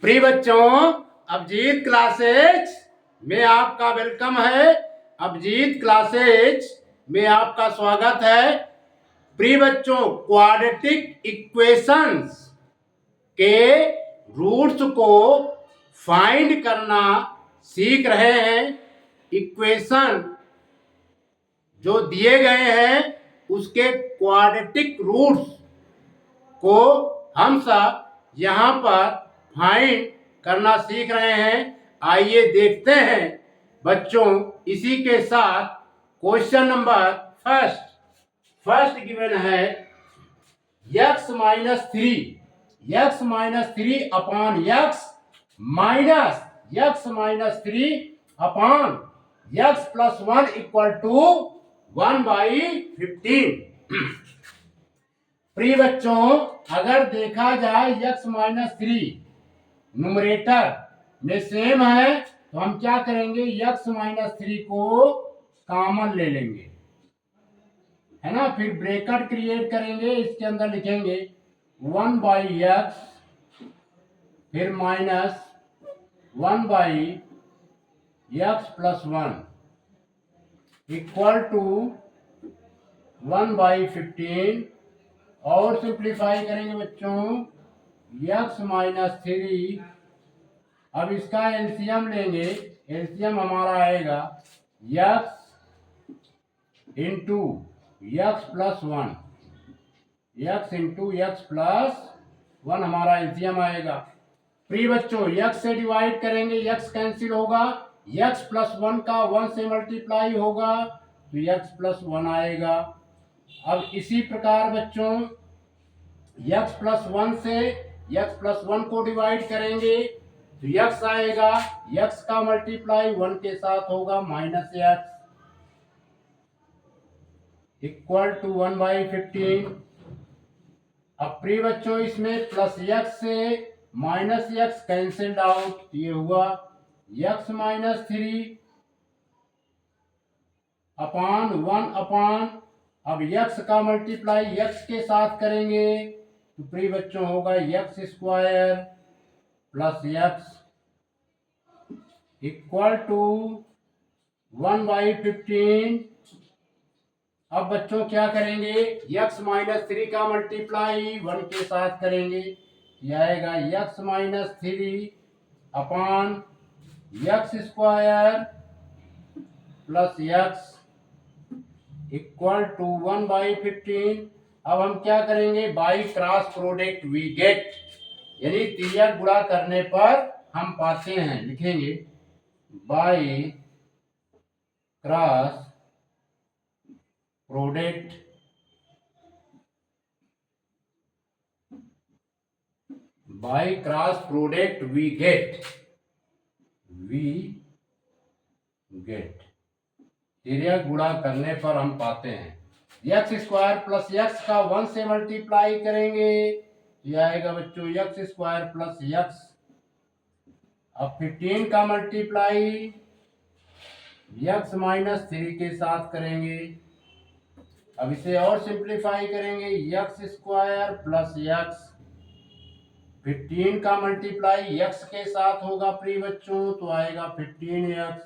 प्रिय बच्चों, अभिजीत क्लासेज में आपका वेलकम है। अभिजीत क्लासेज में आपका स्वागत है। प्रिय बच्चों, क्वाड्रेटिक इक्वेशंस के रूट्स को फाइंड करना सीख रहे हैं। इक्वेशन जो दिए गए हैं उसके क्वाड्रेटिक रूट्स को हम सब यहाँ पर फाइंड करना सीख रहे हैं। आइए देखते हैं बच्चों। इसी के साथ क्वेश्चन नंबर फर्स्ट गिवन है x minus three upon x minus three upon x plus 1 equal to 1/15। प्रिय बच्चों, अगर देखा जाए x माइनस थ्री न्यूमरेटर में सेम है तो हम क्या करेंगे, x माइनस थ्री को कॉमन ले लेंगे, है ना। फिर ब्रैकेट क्रिएट करेंगे, इसके अंदर लिखेंगे 1/x, फिर minus 1/x plus 1 equal to 1/15। और सिंप्लीफाई करेंगे बच्चों, x माइनस थ्री, अब इसका एलसीएम लेंगे। एलसीएम हमारा आएगा x into x plus 1, x into x plus 1 हमारा एलसीएम आएगा। प्रिय बच्चों, x से डिवाइड करेंगे, x कैंसिल होगा, x प्लस 1 का 1 से मल्टीप्लाई होगा तो x प्लस 1 आएगा। अब इसी प्रकार बच्चों x प्लस 1 से x प्लस 1 को डिवाइड करेंगे तो x आएगा, x का मल्टीप्लाई 1 के साथ होगा, माइनस x इक्वल टू 1/15। अब प्रिय बच्चों, इसमें प्लस x से माइनस x कैंसिल्ड आउट, ये हुआ x minus three upon 1 upon, अब x का मल्टीप्लाई x के साथ करेंगे तो प्रिय बच्चों होगा x square plus x equal to 1/15। अब बच्चों क्या करेंगे, x माइनस थ्री का मल्टीप्लाई 1 के साथ करेंगे, यह आएगा x minus three upon x square plus x equal to 1/15। अब हम क्या करेंगे, by cross product we get, यानी तिर्यक गुणा करने पर हम पाते हैं। लिखेंगे by cross product we get तिर्यक गुणा करने पर हम पाते हैं। x स्क्वायर प्लस x का 1 से मल्टीप्लाई करेंगे, यह आएगा बच्चों x स्क्वायर प्लस x। अब 15 का मल्टीप्लाई x माइनस थ्री के साथ करेंगे। अब इसे और सिंप्लीफाई करेंगे, x स्क्वायर प्लस x, 15 का मल्टीप्लाई x के साथ होगा प्रिय बच्चों तो आएगा 15x,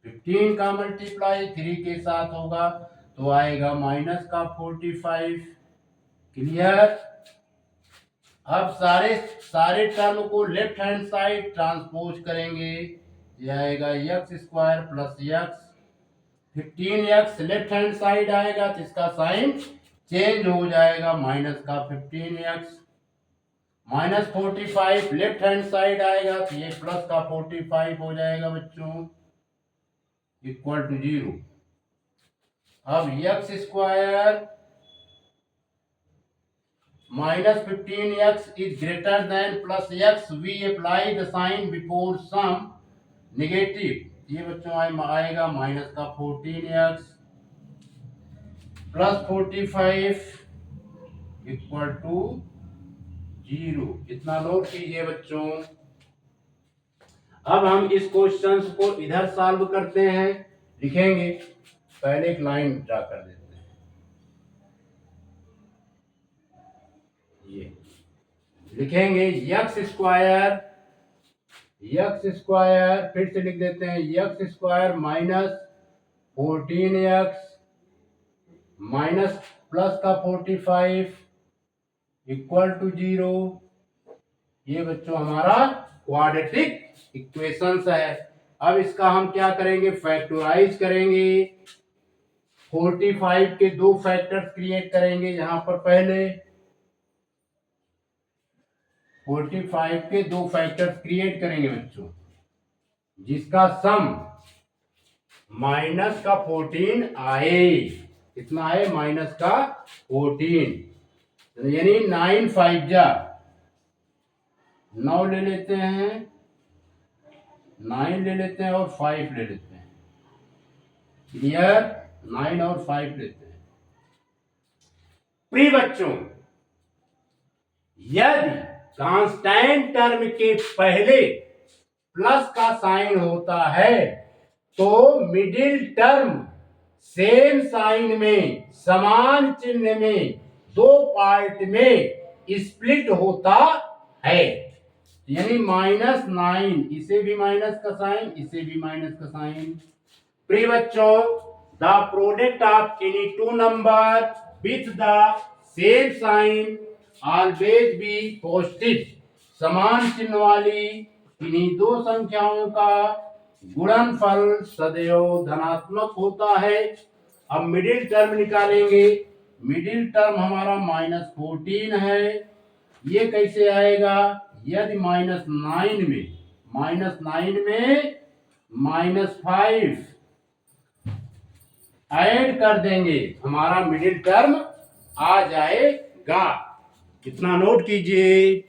15 का मल्टीप्लाई 3 के साथ होगा तो आएगा माइनस का 45। क्लियर। अब सारे टर्म को लेफ्ट हैंड साइड ट्रांसपोज करेंगे, यह आएगा x square plus x, 15x left hand side आएगा तो इसका साइन चेंज हो जाएगा, माइनस का 15x, minus 45 left hand side आएगा तो ये प्लस का 45 हो जाएगा बच्चों, इक्वल टू 0। अब x square minus 15x is greater than plus x, we apply the sign before sum negative, ये बच्चों आएगा माइनस का 14x प्लस 45 इक्वल टू 0। इतना नोट कीजिए बच्चों। अब हम इस क्वेश्चन को इधर सॉल्व करते हैं। लिखेंगे, पहले एक लाइन ड्रा कर देते हैं, ये लिखेंगे x स्क्वायर एक्स स्क्वायर, फिर से लिख देते हैं x square minus 14x minus plus का 45 इक्वल टू 0। ये बच्चों हमारा क्वाड्रेटिक इक्वेशंस है। अब इसका हम क्या करेंगे, फैक्टराइज करेंगे। 45 के दो फैक्टर्स क्रिएट करेंगे। यहां पर पहले 45 के दो फैक्टर्स क्रिएट करेंगे बच्चों, जिसका सम माइनस का 14 आए। कितना आए, माइनस का 14, यानी 9 5 जा 9 ले लेते हैं, 9 ले लेते हैं और 5 ले लेते हैं। क्लियर, 9 और 5 लेते हैं। प्रिय बच्चों, यदि कांस्टेंट टर्म के पहले प्लस का साइन होता है तो मिडिल टर्म सेम साइन में, समान चिन्ह में, दो पार्ट में स्प्लिट होता है। यानी -9, इसे भी माइनस का साइन, इसे भी माइनस का साइन। प्रिय बच्चों, the product of any two number with the same sign always be positive. समान चिन्ह वाली इन्हीं दो संख्याओं का गुणनफल सदैव धनात्मक होता है। अब मिडिल टर्म निकालेंगे। मिडिल टर्म हमारा -14 है। ये कैसे आएगा, यदि -9 में -5 ऐड कर देंगे, हमारा मिडिल टर्म आ जाएगा। कितना नोट कीजिए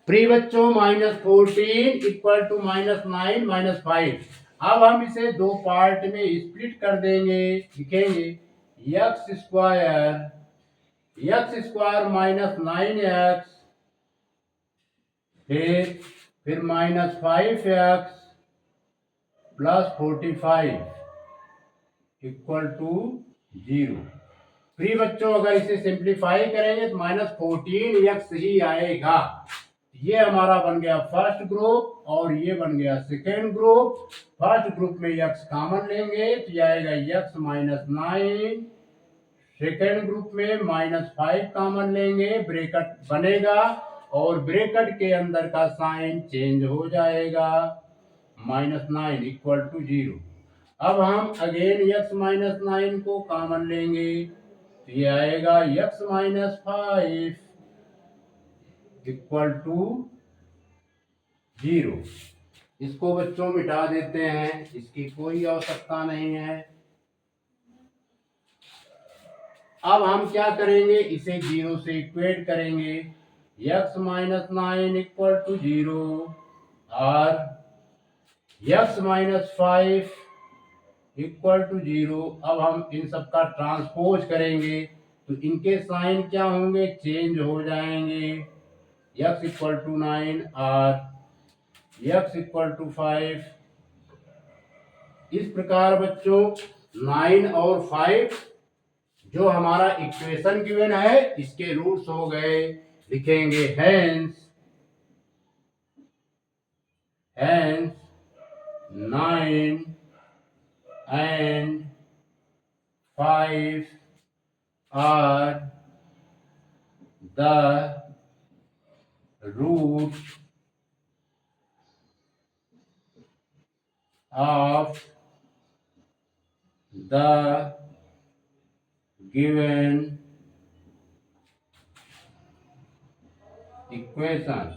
प्रिय बच्चों, -14 इक्वल टू -9 -5। अब हम इसे दो पार्ट में स्प्लिट कर देंगे। लिखेंगे एक्स स्क्वायर -9x फिर -5x प्लस 45 इक्वल टू 0। प्रिय बच्चों, अगर इसे सिंप्लीफाई करेंगे तो -14x ही आएगा। ये हमारा बन गया फर्स्ट ग्रुप और ये बन गया सेकेंड ग्रुप। फर्स्ट ग्रुप में x कॉमन लेंगे तो ये आएगा x -9। सेकेंड ग्रुप में -5 कॉमन लेंगे, ब्रैकेट बनेगा और ब्रैकेट के अंदर का साइन चेंज हो जाएगा। -9 इक्वल टू 0। अब हम अगेन x -9 को कॉमन लेंगे तो ये आएगा x -5 इक्वल टू 0। इसको बच्चों मिटा देते हैं, इसकी कोई आवश्यकता नहीं है। अब हम क्या करेंगे, इसे 0 से इक्वेट करेंगे। x -9 इक्वल टू 0 और x -5 इक्वल टू 0। अब हम इन सब का ट्रांसपोज करेंगे तो इनके साइन क्या होंगे, चेंज हो जाएंगे। x इक्वल टू 9 और x इक्वल टू 5। इस प्रकार बच्चों 9 और 5 जो हमारा इक्वेशन गिवन है, इसके रूट्स हो गए। लिखेंगे hence 9 and 5 are the root of the given equation।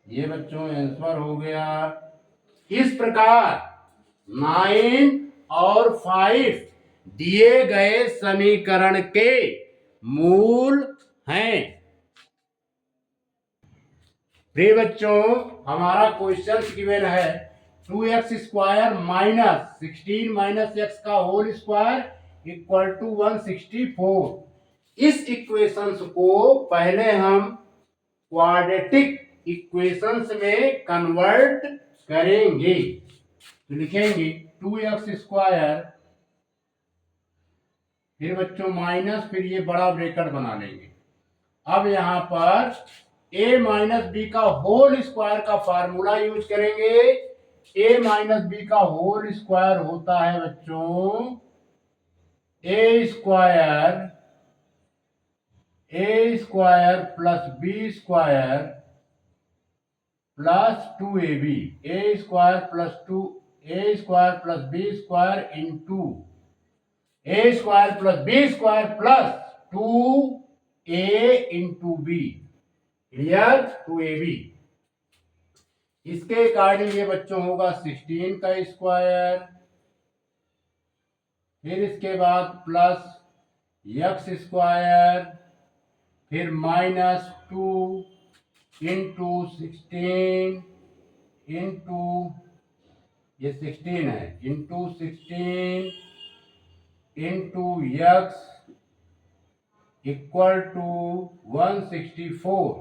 ये बच्चों आंसर हो गया। इस प्रकार 9 और 5 दिए गए समीकरण के मूल हैं। प्रिय बच्चों, हमारा क्वेश्चन गिवन है 2x स्क्वायर -16 -x का होल स्क्वायर इक्वल टू 164। इस इक्वेशंस को पहले हम क्वाड्रेटिक इक्वेशंस में कन्वर्ट करेंगे। तो लिखेंगे 2x स्क्वायर फिर बच्चों माइनस, फिर ये बड़ा ब्रैकेट बना लेंगे। अब यहाँ पर a माइनस बी का होल स्क्वायर का फार्मूला यूज करेंगे। a माइनस बी का होल स्क्वायर होता है बच्चों A square plus B square plus 2ab, A square plus B square into A square plus B square plus 2a into B, clear, 2ab। इसके according ये बच्चों होगा 16 का स्क्वायर, फिर इसके बाद प्लस एक्स स्क्वायर, फिर माइनस 2 इंटू 16 इंटू, ये 16 है, into 16 into x equal to 164,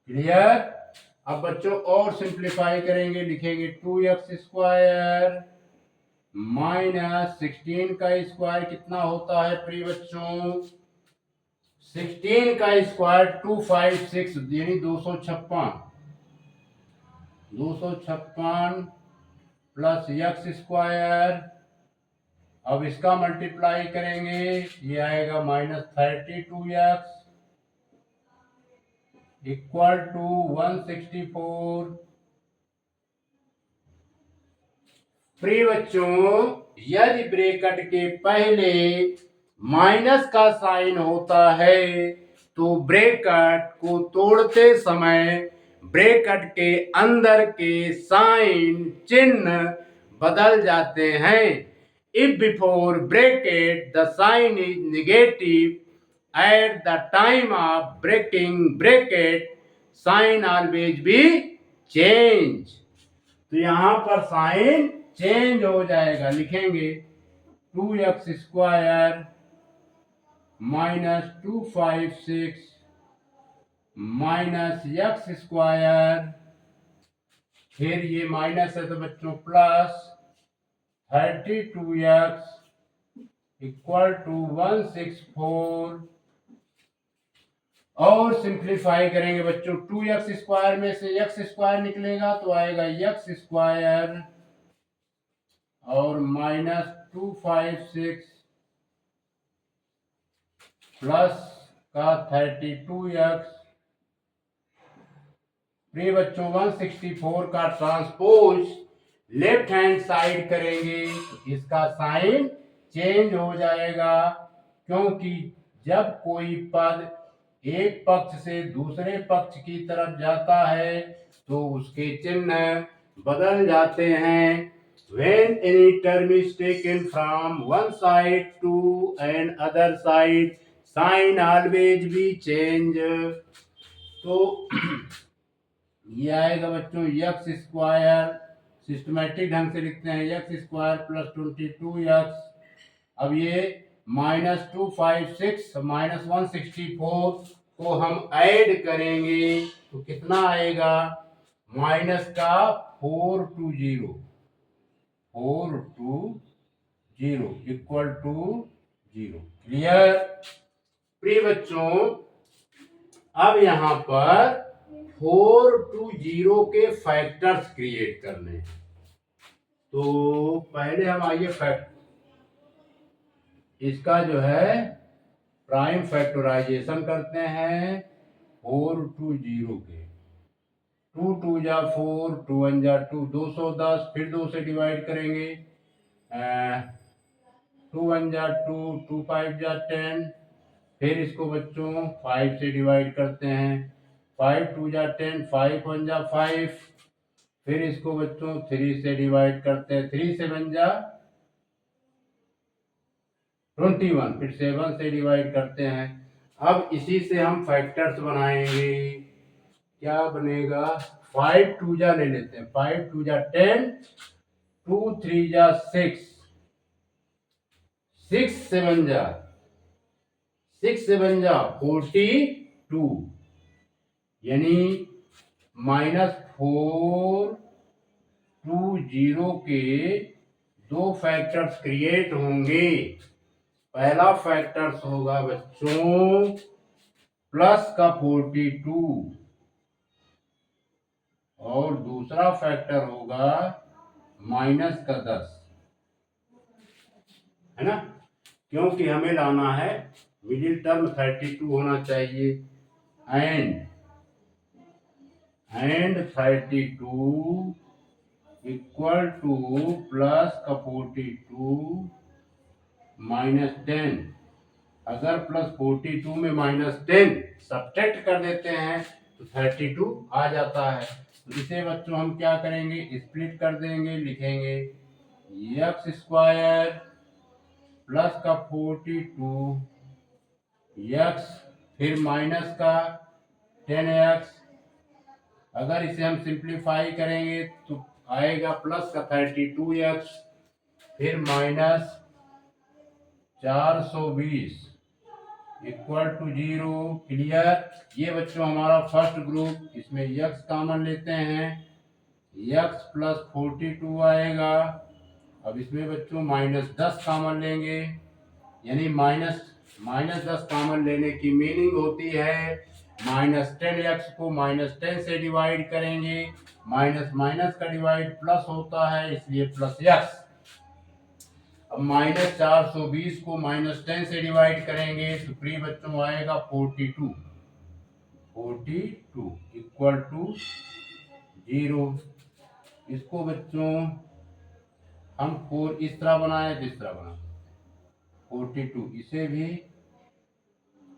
clear. अब बच्चों और सिंप्लीफाई करेंगे, लिखेंगे 2x स्क्वायर माइनस 16 का स्क्वायर कितना होता है प्रिय बच्चों, 16 का स्क्वायर 256 यानी 256 प्लस एक्स स्क्वायर। अब इसका मल्टीप्लाई करेंगे, ये आएगा माइनस 32x इक्वल टू 164। प्रिय बच्चों, यदि ब्रैकेट के पहले माइनस का साइन होता है तो ब्रैकेट को तोड़ते समय ब्रैकेट के अंदर के साइन चिन्ह बदल जाते हैं। If before bracket the sign is negative at the time of breaking bracket sign always be change। तो यहां पर साइन चेंज हो जाएगा, लिखेंगे 2x square minus 256 minus x square, फिर ये माइनस है तो बच्चों प्लस 32x इक्वल टू 164। और सिंप्लीफाई करेंगे बच्चों, 2x स्क्वायर में से x स्क्वायर निकलेगा तो आएगा x स्क्वायर और माइनस 256 प्लस का 32x। प्रिय बच्चों 164 का ट्रांसपोज लेफ्ट हैंड साइड करेंगे, इसका साइन चेंज हो जाएगा, क्योंकि जब कोई पद एक पक्ष से दूसरे पक्ष की तरफ जाता है तो उसके चिन्ह बदल जाते हैं। When any term is taken from one side to an other side, sign always be change। तो ये आएगा बच्चों एक्स स्क्वायर, सिस्टमेटिक ढंग से लिखते हैं एक्स स्क्वायर प्लस 22x। अब ये माइनस 256 माइनस 164 को हम ऐड करेंगे तो कितना आएगा, माइनस का 420 इक्वल टू 0, क्लियर। प्रिय बच्चों अब यहां पर 420 के फैक्टर्स क्रिएट करने हैं, तो पहले हम आइए फैक्टर इसका जो है प्राइम फैक्टराइजेशन करते हैं 420 के। 2 2 जा 4, 2 1 जा 2, 210, फिर 2 से डिवाइड करेंगे, 2 1 जा 2, 2 5 जा 10, फिर इसको बच्चों 5 से डिवाइड करते हैं, 5 2 जा 10, 5 1 जा 5, फिर इसको बच्चों 3 से डिवाइड करते हैं, 3 से 1 जा 21, फिर 7 से डिवाइड करते हैं। अब इसी से हम फैक्टर्स बनाएंगे, क्या बनेगा, 5 2 जा ले लेते हैं, 5 2 जा 10, 2 3 जा 6, 6 7 जा 42, यानी -420 के दो फैक्टर्स क्रिएट होंगे। पहला फैक्टर्स होगा बच्चों प्लस का 42 और दूसरा फैक्टर होगा माइनस का 10, है ना, क्योंकि हमें लाना है मिडिल टर्म 32 होना चाहिए। एंड 32 इक्वल टू प्लस का 42 माइनस 10। अगर प्लस 42 में माइनस 10 सब्ट्रैक्ट कर देते हैं तो 32 आ जाता है। तो इसे बच्चों हम क्या करेंगे, स्प्लिट कर देंगे, लिखेंगे एक्स स्क्वायर प्लस का 42 एक्स फिर माइनस का 10x। अगर इसे हम सिंप्लीफाई करेंगे तो आएगा प्लस का 32x फिर माइनस 420 इक्वल टू 0। क्लियर। ये बच्चों हमारा फर्स्ट ग्रुप, इसमें x कॉमन लेते हैं, x प्लस 42 आएगा। अब इसमें बच्चों माइनस 10 कॉमन लेंगे, यानी माइनस 10 कॉमन लेने की मीनिंग होती है माइनस 10x को माइनस 10 से डिवाइड करेंगे, माइनस माइनस का डिवाइड प्लस होता है इसलिए प्लस x। अब माइनस 420 को माइनस 10 से डिवाइड करेंगे तो प्री बच्चों आएगा 42 इक्वल टू 0। इसको बच्चों हम 4 इस तरह बनाए तो इस तरह बना 42, इसे भी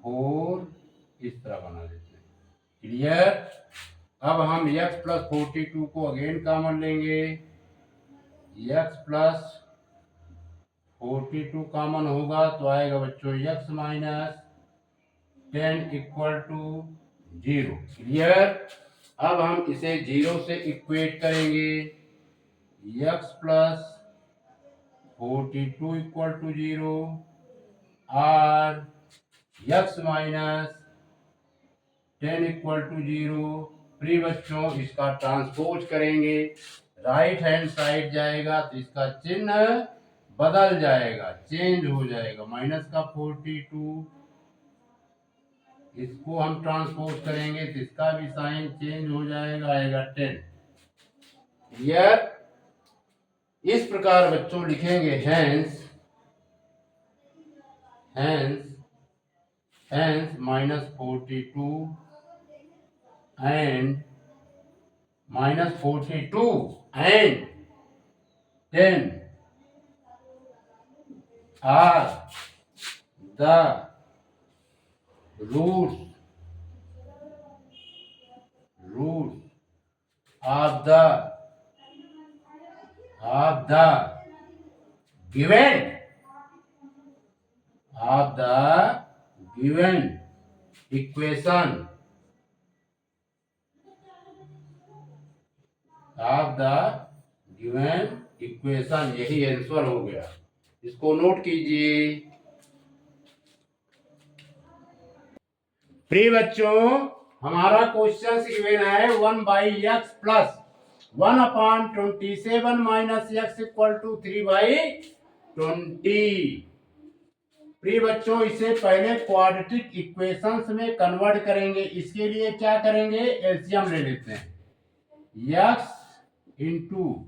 4 इस तरह बना देते हैं। क्लियर। अब हम x प्लस 42 को अगेन कॉमन लेंगे, x प्लस 42 कॉमन होगा तो आएगा बच्चों x minus 10 equal to 0। Clear. अब हम इसे 0 से इक्वेट करेंगे, x प्लस 42 इक्वल टू 0 और x माइनस 10 इक्वल टू 0। प्री बच्चों इसका ट्रांसपोज करेंगे, राइट हैंड साइड जाएगा तो इसका चिन्ह बदल जाएगा, चेंज हो जाएगा। माइनस का 42 इसको हम ट्रांसपोज करेंगे तो इसका भी साइन चेंज हो जाएगा, आएगा 10। क्लियर। इस प्रकार बच्चों लिखेंगे hence minus 42 and minus 42 and 10 are the roots of the given equation यही आंसर हो गया। इसको नोट कीजिए। प्रिय बच्चों हमारा क्वेश्चन गिवन है 1/x plus 1/27 minus x equal to 3/20। प्रिय बच्चों इसे पहले क्वाड्रेटिक इक्वेशंस में कन्वर्ट करेंगे। इसके लिए क्या करेंगे, एलसीएम ले लेते हैं, x इंटू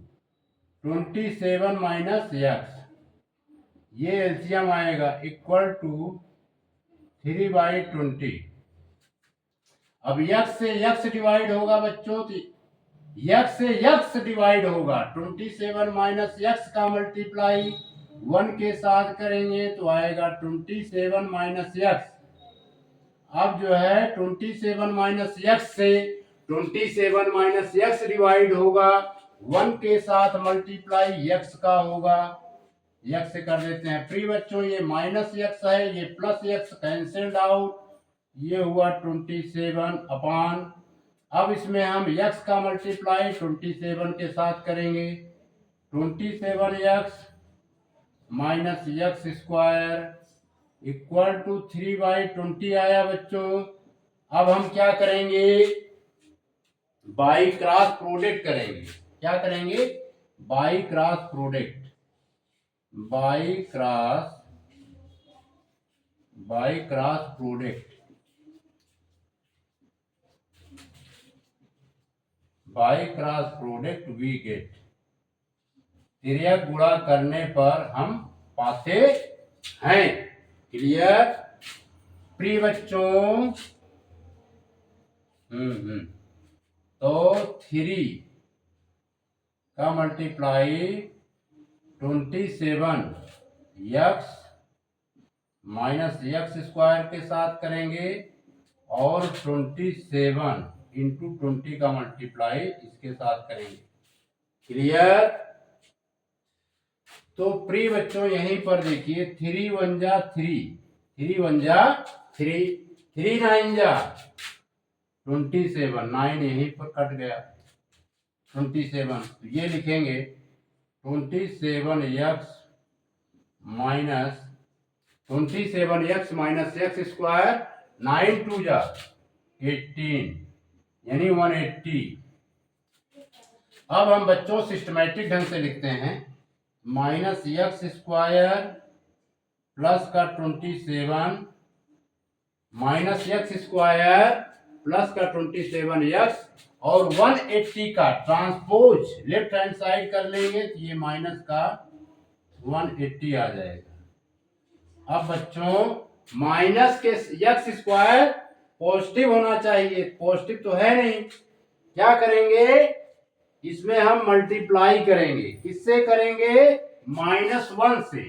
27 माइनस x, ये एलसीएम आएगा इक्वल टू 3/20। अब x से x डिवाइड होगा बच्चों, तो x से x डिवाइड होगा, 27 माइनस x का मल्टीप्लाई 1 के साथ करेंगे तो आएगा 27 माइनस x। अब जो है 27 माइनस x से 27 माइनस x डिवाइड होगा, 1 के साथ मल्टीप्लाई x का होगा, x से कर देते हैं। प्री बच्चों ये माइनस x है, ये प्लस x कैंसिल्ड आउट, ये हुआ 27 अपान। अब इसमें हम x का मल्टीप्लाई 27 के साथ करेंगे, 27x minus x square equal to 3/20 आया बच्चों। अब हम क्या करेंगे, बाई क्रॉस प्रोडक्ट करेंगे। क्या करेंगे, by cross by cross product, by cross product we get, तिर्यक गुणा करने पर हम पाते हैं। क्लियर प्रिय बच्चों? तो 3 का multiply 27 x minus x square के साथ करेंगे और 27 इंटू 20 का मल्टीप्लाई इसके साथ करेंगे। क्लियर? तो प्रिय बच्चों यहीं पर देखिए 3 1 जा 3, 3 1 जा 3, 3 9 जा 27, 9 यहीं पर कट गया 27, तो ये लिखेंगे 27x minus 27x minus x square, 9 2 जा 18 यानी 180। अब हम बच्चों सिस्टमैटिक ढंग से लिखते हैं, माइनस एक्स स्क्वायर प्लस का 27 माइनस एक्स स्क्वायर प्लस का 27x और 180 का ट्रांसपोज लेफ्ट हैंड साइड कर लेंगे तो ये माइनस का 180 आ जाएगा। अब बच्चों माइनस के एक्स स्क्वायर पॉजिटिव होना चाहिए, पॉजिटिव तो है नहीं, क्या करेंगे इसमें हम मल्टीप्लाई करेंगे, किससे करेंगे -1 से,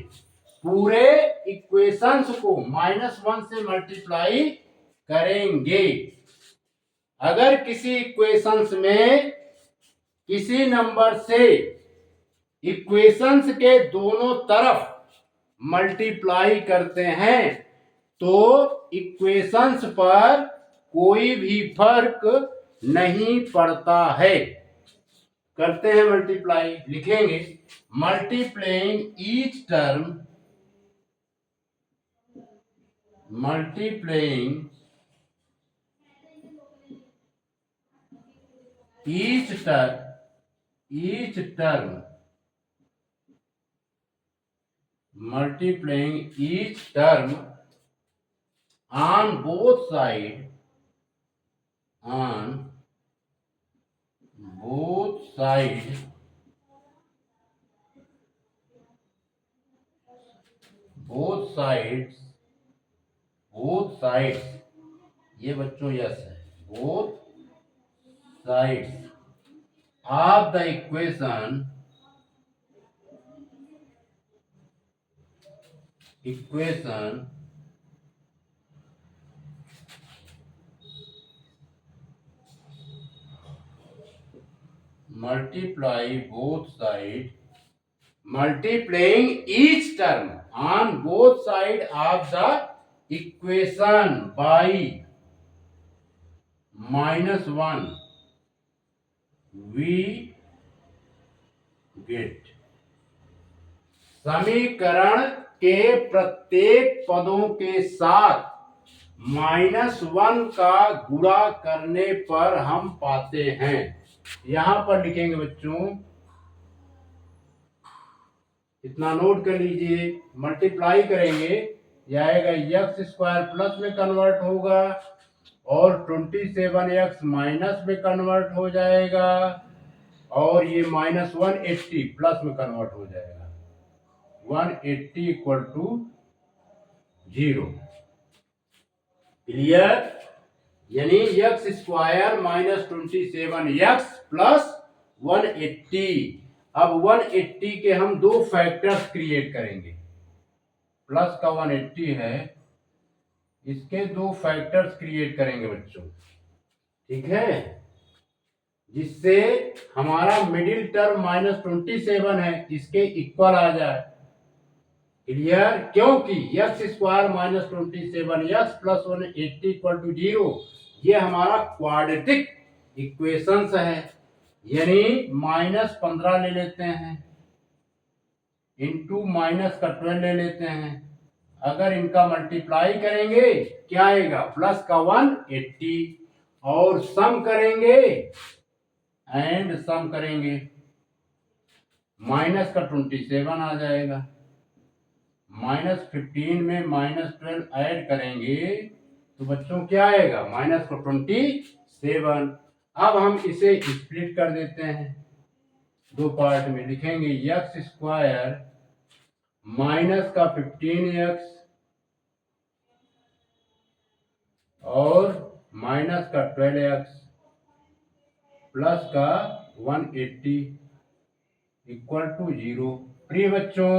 पूरे इक्वेशंस को -1 से मल्टीप्लाई करेंगे। अगर किसी इक्वेशंस में किसी नंबर से इक्वेशंस के दोनों तरफ मल्टीप्लाई करते हैं तो इक्वेशंस पर कोई भी फर्क नहीं पड़ता है। करते हैं मल्टीप्लाई, लिखेंगे multiplying each term, multiplying each term multiplying each term on both sides ये बच्चों यस है, both sides of the equation multiply both sides, multiplying each term on both sides of the equation by -1 we get, समीकरण के प्रत्येक पदों के साथ -1 का गुणा करने पर हम पाते हैं। यहां पर लिखेंगे बच्चों, इतना नोट कर लीजिए, मल्टीप्लाई करेंगे यह आएगा एक्स स्क्वायर प्लस में कन्वर्ट होगा और 27x माइनस में कन्वर्ट हो जाएगा और ये -180 प्लस में कन्वर्ट हो जाएगा, 180 इक्वल टू 0। क्लियर? यानी x square minus 27x plus 180। अब 180 के हम दो फैक्टर्स क्रिएट करेंगे, प्लस का 180 है, इसके दो फैक्टर्स क्रिएट करेंगे बच्चों, ठीक है, जिससे हमारा मिडिल टर्म -27 है इसके इक्वल आ जाए। क्लियर? क्योंकि x square minus 27x plus 180 equal to 0 ये हमारा क्वाड्रेटिक इक्वेशंस है, यानी -15 ले लेते हैं इंटू माइनस का 12 ले लेते हैं, अगर इनका मल्टीप्लाई करेंगे क्या आएगा प्लस का 180 और सम करेंगे माइनस का 27 आ जाएगा। -15 में -12 ऐड करेंगे तो बच्चों क्या आएगा, -27। अब हम इसे स्प्लिट कर देते हैं, दो पार्ट में लिखेंगे एक्स स्क्वायर माइनस का 15x और माइनस का 12x प्लस का 180 इक्वल टू 0। प्रिय बच्चों,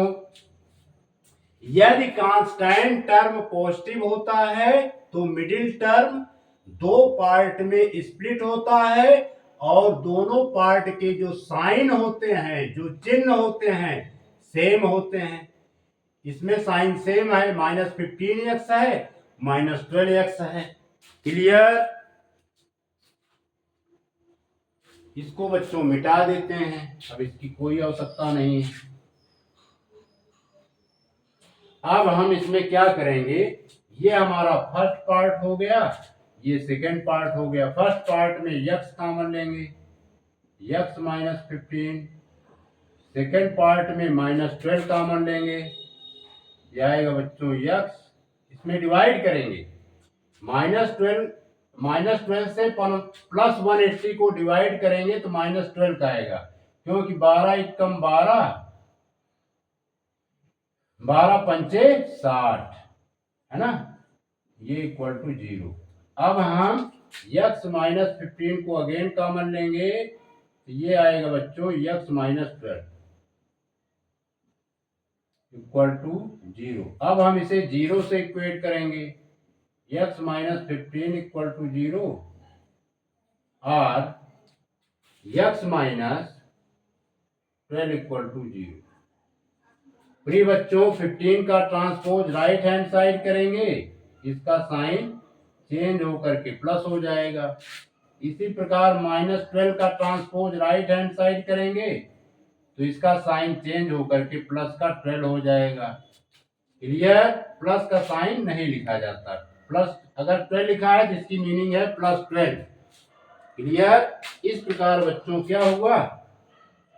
यदि कांस्टेंट टर्म पॉजिटिव होता है तो मिडिल टर्म दो पार्ट में स्प्लिट होता है और दोनों पार्ट के जो साइन होते हैं, जो चिन्ह होते हैं, सेम होते हैं। इसमें साइन सेम है, -15x है, -12x है। क्लियर? इसको बच्चों मिटा देते हैं, अब इसकी कोई आवश्यकता नहीं है। अब हम इसमें क्या करेंगे, ये हमारा फर्स्ट पार्ट हो गया, ये सेकेंड पार्ट हो गया। फर्स्ट पार्ट में x कॉमन लेंगे, x -15। सेकेंड पार्ट में -12 कॉमन लेंगे, ये आएगा बच्चों x। इसमें डिवाइड करेंगे, -12 से +180 को डिवाइड करेंगे तो -12 का आएगा, क्योंकि 12 एकम 12, 12 पंचे 60 है ना, ये इक्वल टू 0। अब हम x -15 को अगेन कॉमन लेंगे तो ये आएगा बच्चों x -12 इक्वल टू 0। अब हम इसे 0 से इक्वेट करेंगे, x -15 इक्वल टू 0 और x -12 इक्वल टू 0। प्रिय बच्चों, 15 का ट्रांसपोज राइट हैंड साइड करेंगे, इसका साइन चेंज होकर के प्लस हो जाएगा। इसी प्रकार -12 का ट्रांसपोज राइट हैंड साइड करेंगे तो इसका साइन चेंज होकर के प्लस का 12 हो जाएगा। क्लियर? प्लस का साइन नहीं लिखा जाता, प्लस अगर 12 लिखा है तो इसकी मीनिंग है +12। क्लियर? इस प्रकार बच्चों क्या हुआ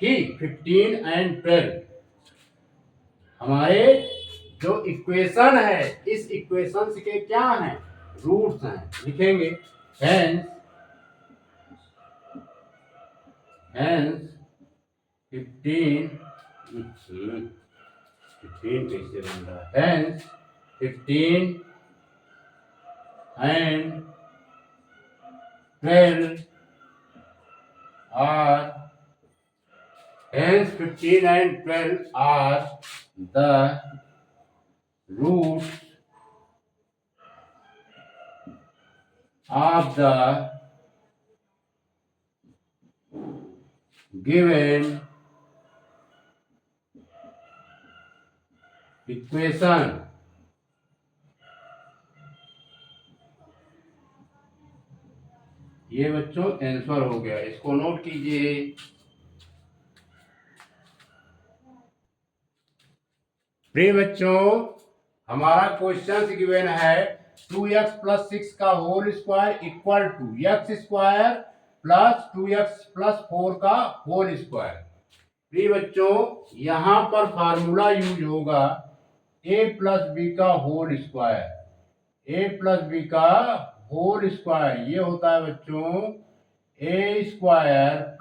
कि 15 एंड 12 हमारे जो इक्वेशन है, इस इक्वेशन के क्या हैं, रूट्स हैं। लिखेंगे हेंस 15 कैसे बन रहा है, hence 15 and 12 are hence 15 and 12 are the roots of the given equation। ये बच्चों आंसर हो गया, इसको नोट कीजिए। प्रिय बच्चों, हमारा क्वेश्चन गिवन है 2x + 6 का whole square equal to x square + 2x + 4 का होल स्क्वायर। प्रिय बच्चों, यहां पर फार्मूला यूज होगा a + b का होल स्क्वायर। a + b का होल स्क्वायर ये होता है बच्चों a square +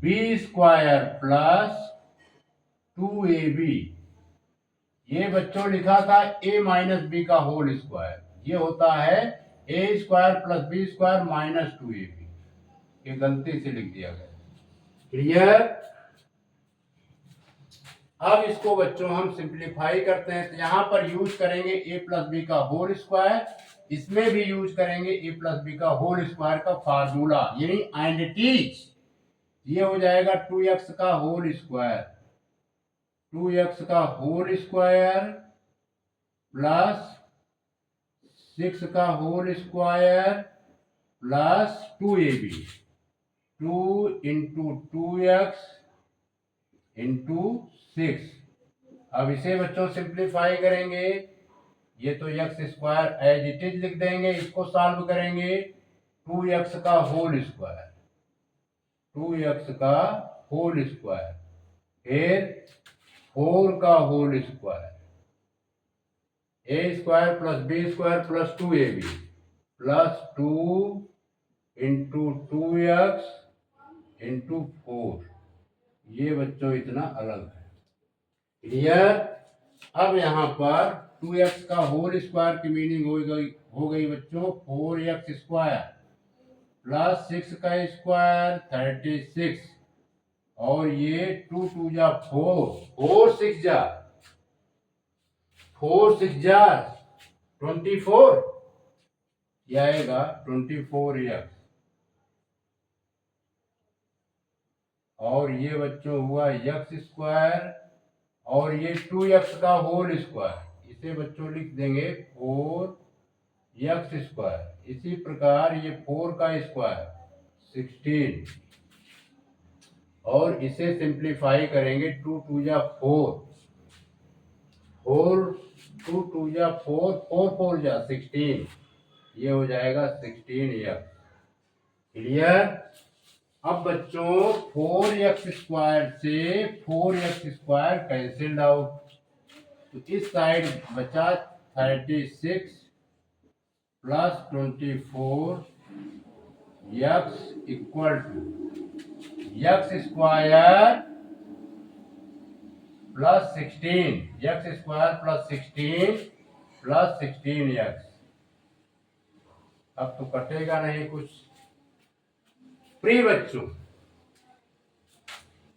b square + 2ab। ये बच्चों लिखा था a - b का होल स्क्वायर, ये होता है a square + b square - 2ab। ये गलती से लिख दिया गया। क्लियर? अब इसको बच्चों हम सिंप्लीफाई करते हैं, तो यहां पर यूज करेंगे a + b का होल स्क्वायर, इसमें भी यूज करेंगे a + b का होल स्क्वायर का फार्मूला, यानी आइडेंटिटीज। ये हो जाएगा 2x का होल स्क्वायर, 2x का होल स्क्वायर + 6 का होल स्क्वायर + 2ab, 2 × 2x × 6। अब इसे बच्चों सिंप्लीफाई करेंगे, ये तो x square as it is लिख देंगे, इसको सॉल्व करेंगे 2x का होल स्क्वायर, 2x का होल स्क्वायर, फिर 4 का whole square, A square plus B square plus 2ab plus 2 into 2x into 4। ये बच्चों इतना अलग है। क्लियर? अब यहाँ पर 2x का होल स्क्वायर की मीनिंग हो गई बच्चों 4x स्क्वायर प्लस 6 का स्क्वायर 36, और ये 2 2 जा 4, 4 6 जा 24, ये आएगा 24x, और ये बच्चों हुआ x स्क्वायर, और ये 2x का होल स्क्वायर, इसे बच्चों लिख देंगे 4x स्क्वायर। इसी प्रकार ये 4 का स्क्वायर 16, और इसे सिंप्लीफाई करेंगे 2 2 जा 4, 2 2 जा 4, 4 4 जा 16, ये हो जाएगा 16x। क्लियर? अब बच्चों 4x स्क्वायर से 4x स्क्वायर कैंसिल्ड आउट, तो इस साइड बचा 36 plus 24 x equal to x square plus 16, x square plus 16 plus 16x। अब तो कटेगा नहीं कुछ। प्रिय बच्चों,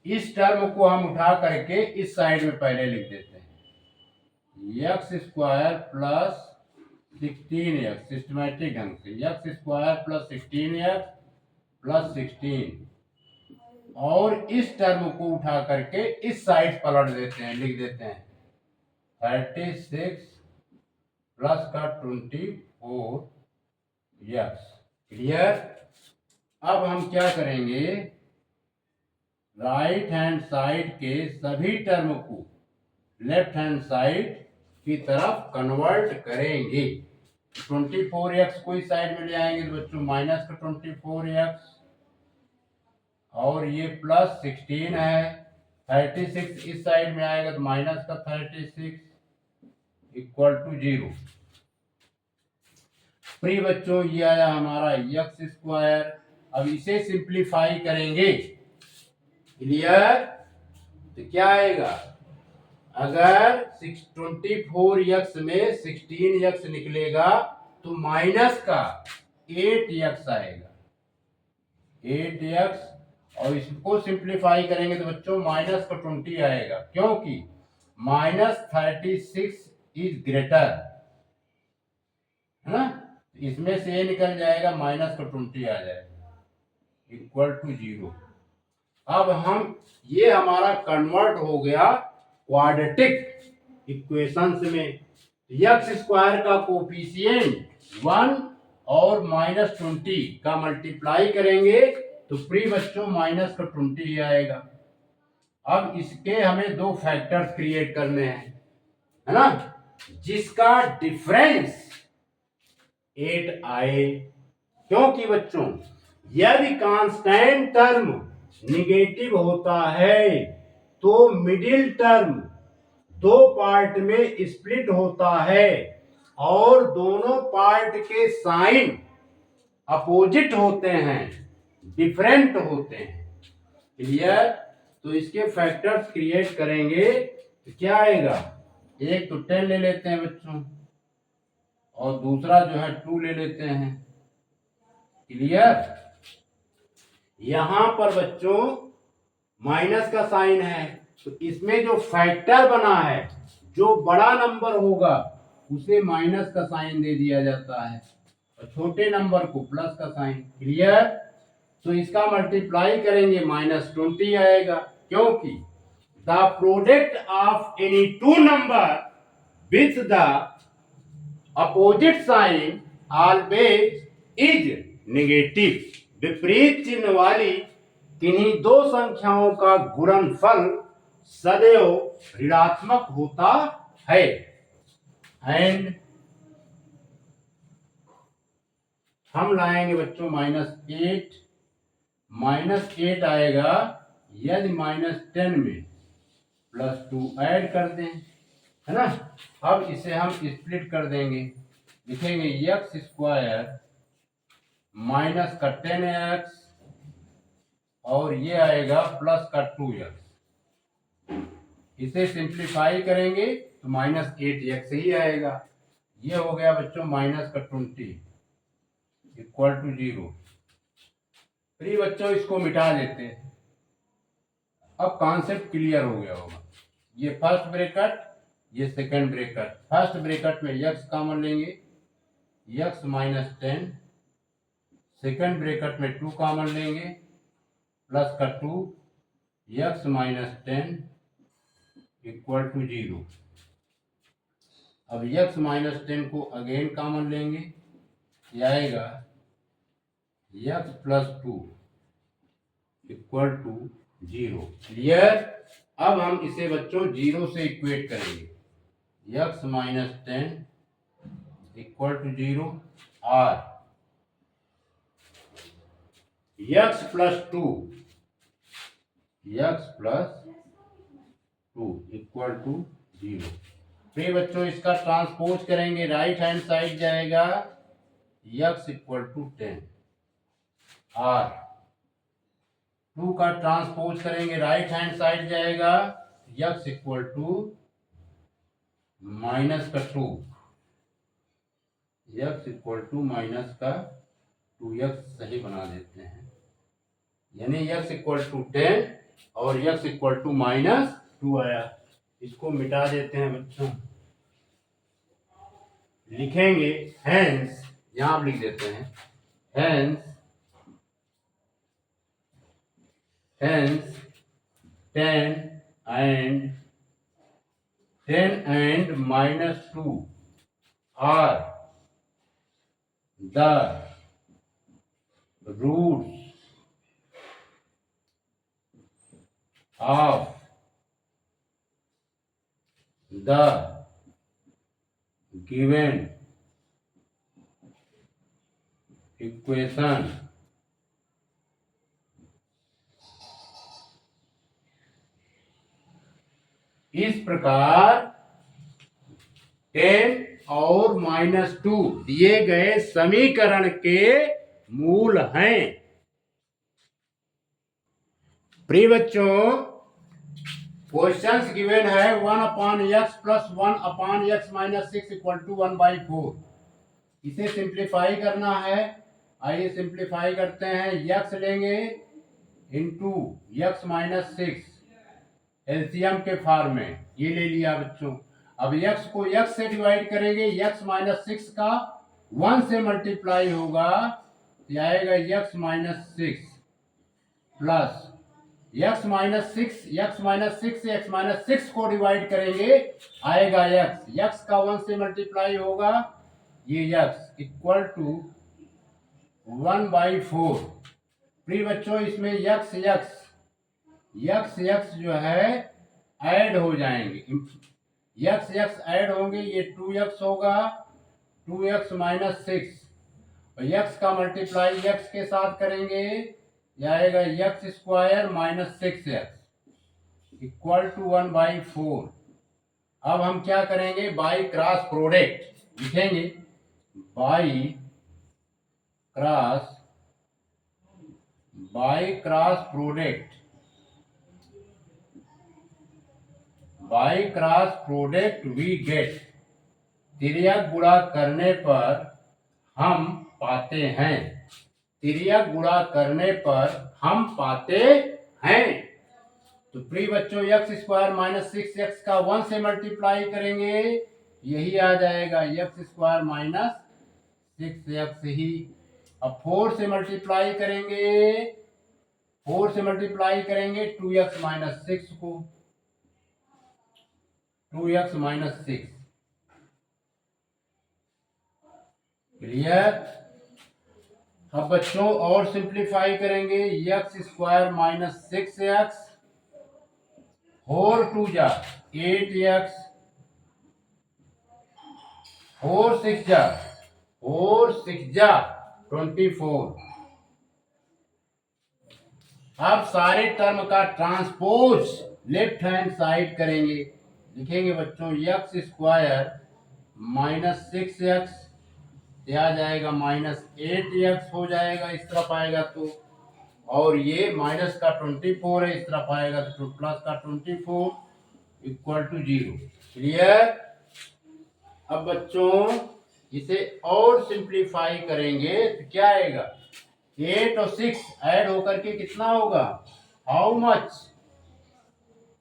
इस टर्म को हम उठा करके इस साइड में पहले लिख देते हैं, x square plus 16x, systematic ढंग से x square plus 16x plus 16, और इस टर्म को उठा करके इस साइड पलट देते हैं, लिख देते हैं 36 प्लस का 24x। क्लियर? अब हम क्या करेंगे, राइट हैंड साइड के सभी टर्म को लेफ्ट हैंड साइड की तरफ कन्वर्ट करेंगे। 24x को इस साइड में ले आएंगे तो बच्चों माइनस का 24x, और ये प्लस 16 है, 36 इस साइड में आएगा तो माइनस का 36 इक्वल टू 0। प्रिय बच्चों, ये आया हमारा x स्क्वायर। अब इसे सिंप्लीफाई करेंगे। क्लियर? तो क्या आएगा, अगर 24x में 16x निकलेगा तो माइनस का 8x आएगा, 8x, और इसको सिंप्लीफाई करेंगे तो बच्चों माइनस का 20 आएगा, क्योंकि माइनस 36 इज ग्रेटर, है ना? इसमें से ये निकल जाएगा, माइनस का 20 आ जाएगा इक्वल टू 0। अब हम ये हमारा कन्वर्ट हो गया क्वाड्रेटिक इक्वेशंस में। x स्क्वायर का कोफिशिएंट 1 और माइनस 20 का मल्टीप्लाई करेंगे तो प्रिय बच्चों माइनस का 20 ही आएगा। अब इसके हमें दो फैक्टर्स क्रिएट करने हैं, है ना, जिसका डिफरेंस 8 आए, क्योंकि बच्चों यदि कांस्टेंट टर्म निगेटिव होता है तो मिडिल टर्म दो पार्ट में स्प्लिट होता है और दोनों पार्ट के साइन अपोजिट होते हैं, डिफरेंट होते हैं। क्लियर? तो इसके फैक्टर्स क्रिएट करेंगे तो क्या आएगा, एक तो 10 ले लेते हैं बच्चों, और दूसरा जो है 2 ले लेते हैं। क्लियर? यहां पर बच्चों माइनस का साइन है, तो इसमें जो फैक्टर बना है, जो बड़ा नंबर होगा उसे माइनस का साइन दे दिया जाता है और छोटे नंबर को प्लस का साइन। क्लियर? तो इसका मल्टीप्लाई करेंगे -20 आएगा, क्योंकि the product of any two number with the opposite sign always is negative. विपरीत चिन्ह वाली किन्हीं दो संख्याओं का गुणनफल सदैव ऋणात्मक होता है। एंड हम लाएंगे बच्चों -8 आएगा यदि -10 में प्लस 2 ऐड कर दें, है ना। अब इसे हम स्प्लिट कर देंगे, लिखेंगे एक्स स्क्वायर माइनस का 10x और ये आएगा प्लस का 2x। इसे सिंप्लीफाई करेंगे तो माइनस 8x ही आएगा। ये हो गया बच्चों माइनस का 20 इक्वल टू 0। फिर बच्चों इसको मिटा देते हैं। अब कॉन्सेप्ट क्लियर हो गया होगा। ये फर्स्ट ब्रैकेट, ये सेकंड ब्रैकेट। फर्स्ट ब्रैकेट में x कॉमन लेंगे, x माइनस 10। सेकंड ब्रैकेट में 2 कॉमन लेंगे, प्लस का 2 x माइनस 10 इक्वल टू 0। अब x माइनस 10 को अगेन कॉमन लेंगे, ये आएगा x plus 2 equal to 0। Clear. अब हम इसे बच्चों 0 से इक्वेट करेंगे, x माइनस 10 इक्वल टू 0 और x प्लस 2 इक्वल टू 0। फिर बच्चों इसका ट्रांसपोज करेंगे, राइट हैंड साइड जाएगा x इक्वल टू 10 और 2 का ट्रांसपोज करेंगे, राइट हैंड साइड जाएगा x इक्वल टू माइनस का 2, x इक्वल टू माइनस का 2x सही बना देते हैं, यानी x इक्वल टू 10 और x इक्वल टू माइनस 2 आया। इसको मिटा देते हैं बच्चों, लिखेंगे हेंस, यहां आप लिख देते हैं hence 10 and minus 2 are the roots of the given equation। इस प्रकार 10 और माइनस 2 दिए गए समीकरण के मूल हैं। प्रिय बच्चों, क्वेश्चंस गिवन है 1/x plus 1/x minus 6 equal to 1/4। इसे सिंप्लीफाई करना है। आइए सिंप्लीफाई करते हैं। x लेंगे इंटू x माइनस 6 एलसीएम के फॉर्म में, ये ले लिया बच्चों। अब x को x से डिवाइड करेंगे, x माइनस 6 का 1 से मल्टीप्लाई होगा, तो आएगा x minus 6 plus x minus 6, x minus 6 से x माइनस 6 को डिवाइड करेंगे, आएगा x का 1 से मल्टीप्लाई होगा, ये x इक्वल टू 1/4। प्रिय बच्चों, इसमें x जो है ऐड हो जाएंगे, x ऐड होंगे, ये 2x होगा, 2x माइनस 6 और x का मल्टीप्लाई x के साथ करेंगे, यह आएगा x square minus 6x equal to 1/4। अब हम क्या करेंगे, बाई क्रॉस प्रोडक्ट लिखेंगे, by cross product we get. तिर्यक गुणा करने पर हम पाते हैं, तिर्यक गुणा करने पर हम पाते हैं। तो प्रिय बच्चों, x स्क्वायर माइनस 6x का 1 से मल्टीप्लाई करेंगे, यही आ जाएगा x स्क्वायर माइनस 6x ही। अब 4 से मल्टीप्लाई करेंगे 2x माइनस 6 को, 2x माइनस 6। क्लियर। अब बच्चों और सिंप्लीफाई करेंगे, x स्क्वायर माइनस 6x, 4 2 जा 8x, 4 6 जा 24। अब सारे टर्म का ट्रांसपोज लेफ्ट हैंड साइड करेंगे, लिखेंगे बच्चों यक्स स्क्वायर माइनस 6x, यह आ जाएगा माइनस 8x हो जाएगा इस तरफ आएगा तो, और ये माइनस का 24 है इस तरफ आएगा तो प्लस का 24 इक्वल टू 0। क्लियर। अब बच्चों इसे और सिंप्लीफाई करेंगे तो क्या आएगा, 8 और 6 ऐड होकर के कितना होगा, हाउ मच,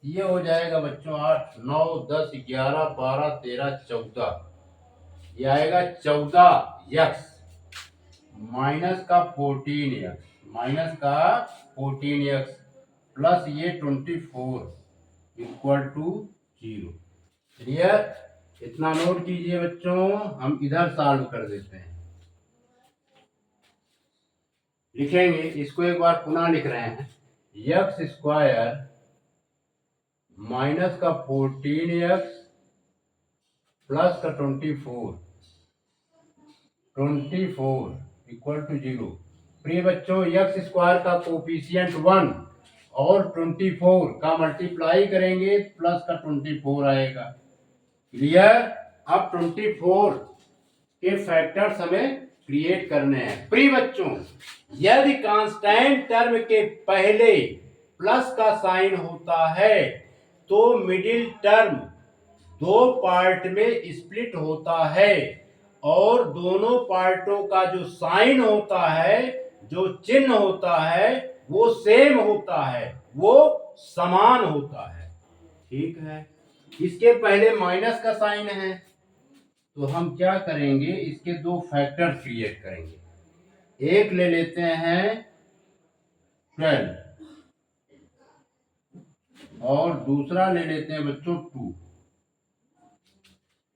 ये हो जाएगा बच्चों 8 9 10 11 12 13 14, ये आएगा 14x माइनस का 14x, माइनस का 14x प्लस ये 24 इक्वल टू 0। क्लियर। इतना नोट कीजिए बच्चों, हम इधर सॉल्व कर देते हैं। लिखेंगे इसको एक बार पुनः लिख रहे हैं, एक्स स्क्वायर माइनस का 14x प्लस का 24 इक्वल टू 0। प्रिय बच्चों एक्स स्क्वायर का कोफिशिएंट 1 और 24 का मल्टीप्लाई करेंगे प्लस का 24 आएगा। क्लियर। अब 24 के फैक्टर्स हमें क्रिएट करने हैं। प्रिय बच्चों यदि कांस्टेंट टर्म के पहले प्लस का साइन होता है तो मिडिल टर्म दो पार्ट में स्प्लिट होता है और दोनों पार्टों का जो साइन होता है, जो चिन्ह होता है वो सेम होता है, वो समान होता है। ठीक है। इसके पहले माइनस का साइन है तो हम क्या करेंगे, इसके दो फैक्टर क्रिएट करेंगे। एक ले लेते हैं 12 और दूसरा ले लेते हैं बच्चों 2।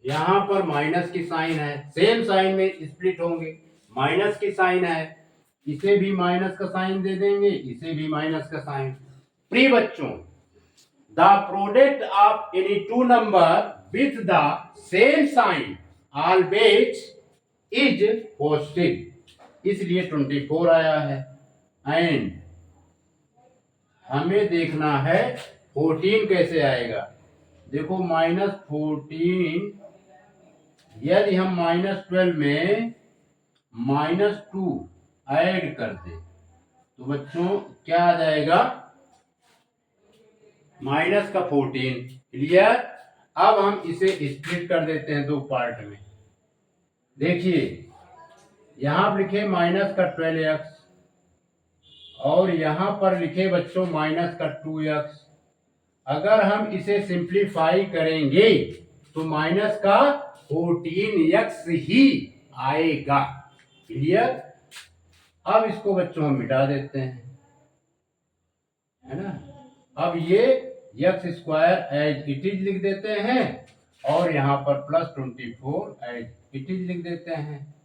यहां पर माइनस की साइन है, सेम साइन में स्प्लिट होंगे। माइनस की साइन है, इसे भी माइनस का साइन दे देंगे, इसे भी माइनस का साइन। प्रिय बच्चों the product of any two number with the same sign always is positive, इसलिए 24 आया है। एंड हमें देखना है 14 कैसे आएगा। देखो -14 यदि हम -12 में -2 ऐड कर दे तो बच्चों क्या आ जाएगा, माइनस का 14। क्लियर। अब हम इसे स्प्लिट कर देते हैं दो पार्ट में। देखिए यहां पर लिखे माइनस का 12x और यहां पर लिखे बच्चों माइनस का 2x। अगर हम इसे सिंप्लीफाई करेंगे तो माइनस का 14x ही आएगा। क्लियर। अब इसको बच्चों हम मिटा देते हैं, है ना। अब ये x square as it is लिख देते हैं और यहाँ पर +24 एज इट इज लिख देते हैं।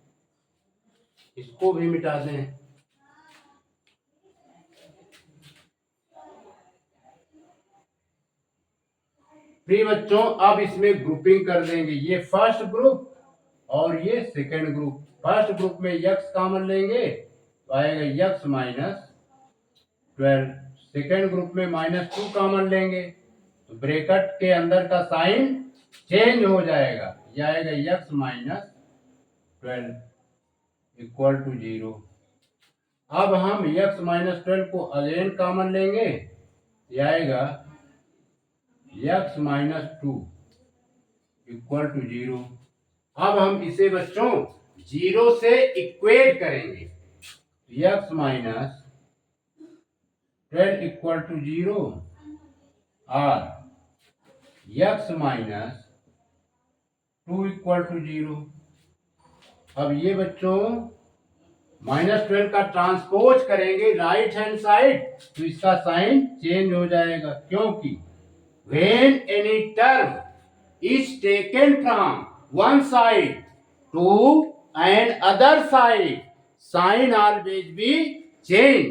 इसको भी मिटा दें। प्रिय बच्चों अब इसमें ग्रुपिंग कर देंगे, ये फर्स्ट ग्रुप और ये सेकंड ग्रुप। फर्स्ट ग्रुप में x कॉमन लेंगे तो आएगा x -12। सेकंड ग्रुप में -2 कॉमन लेंगे तो ब्रैकेट के अंदर का साइन चेंज हो जाएगा, यह आएगा x -12 इक्वल टू 0। अब हम x -12 को अगेन कॉमन लेंगे, यह आएगा x -2 इक्वल टू 0। अब हम इसे बच्चों 0 से इक्वेट करेंगे, x -12 इक्वल टू 0 और x -2 इक्वल टू 0। अब ये बच्चों -12 का ट्रांसपोज करेंगे राइट हैंड साइड तो इसका साइन चेंज हो जाएगा, क्योंकि when any term is taken from one side to another side sign always be change।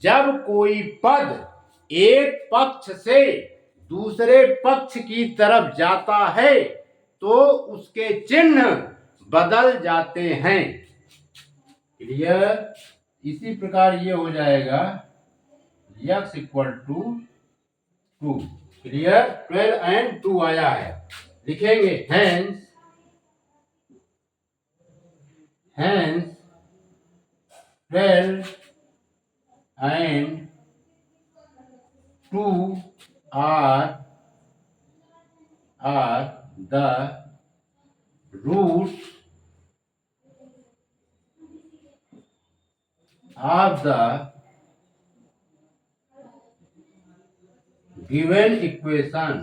जब कोई पद एक पक्ष से दूसरे पक्ष की तरफ जाता है तो उसके चिन्ह बदल जाते हैं। क्लियर। इसी प्रकार ये हो जाएगा x = 2 क्लियर। 12 एंड 2 आया है, लिखेंगे hence 12 and 2 are the roots of the given equation।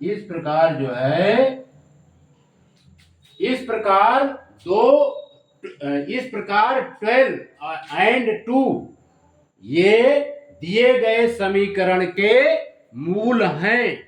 इस प्रकार जो है, इस प्रकार 12 एंड 2 ये दिए गए समीकरण के मूल हैं।